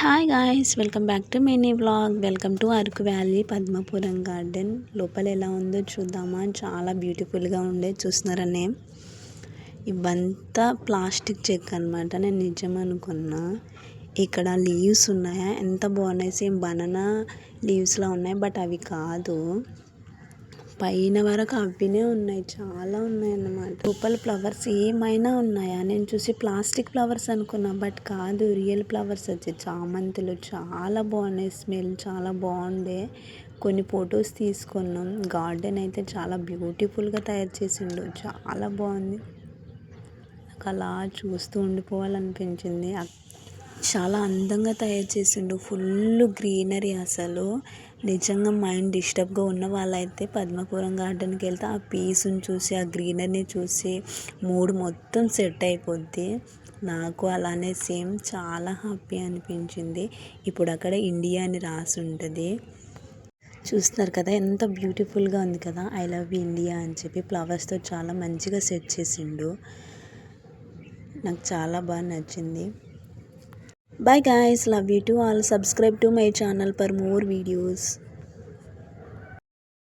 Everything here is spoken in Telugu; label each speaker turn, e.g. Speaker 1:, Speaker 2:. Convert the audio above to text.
Speaker 1: Hi guys, welcome back to mini vlog. Welcome to Araku valley Padmapuram garden. లోపల ఎలా ఉందో చూద్దామా. చాలా బ్యూటిఫుల్గా ఉండే చూస్తున్నారనే. ఇవంతా ప్లాస్టిక్ చెక్క అనమాట. నేను నిజం అనుకున్నా. ఇక్కడ లీవ్స్ ఉన్నాయా, ఎంత బాగున్నాయి. సేమ్ బనానా లీవ్స్లా ఉన్నాయి, బట్ అవి కాదు. పైన వరకు అవినే ఉన్నాయి, చాలా ఉన్నాయి అన్నమాట. లోపల ఫ్లవర్స్ ఏమైనా ఉన్నాయా, నేను చూసి ప్లాస్టిక్ ఫ్లవర్స్ అనుకున్నా, బట్ కాదు, రియల్ ఫ్లవర్స్ వచ్చాయి. చామంతులు చాలా బాగున్నాయి, స్మెల్ చాలా బాగుండే. కొన్ని ఫొటోస్ తీసుకున్నాం. గార్డెన్ అయితే చాలా బ్యూటిఫుల్గా తయారు చేసిండు, చాలా బాగుంది. నాకు అలా చూస్తూ ఉండిపోవాలనిపించింది. చాలా అందంగా తయారు చేసిండు, ఫుల్ గ్రీనరీ. అసలు నిజంగా మైండ్ డిస్టర్బ్గా ఉన్న వాళ్ళైతే పద్మపురం గార్డెన్కి వెళ్తే ఆ పీస్ని చూసి, ఆ గ్రీనరీని చూసి మూడ్ మొత్తం సెట్ అయిపోద్ది. నాకు అలానే సేమ్ చాలా హ్యాపీ అనిపించింది. ఇప్పుడు అక్కడ ఇండియా అని రాసి ఉంటుంది, చూస్తున్నారు కదా, ఎంత బ్యూటిఫుల్గా ఉంది కదా. ఐ లవ్ ఇండియా అని చెప్పి ఫ్లవర్స్తో చాలా మంచిగా సెట్ చేసిండు. నాకు చాలా బాగా నచ్చింది. Bye guys, love you to all. Subscribe to my channel for more videos.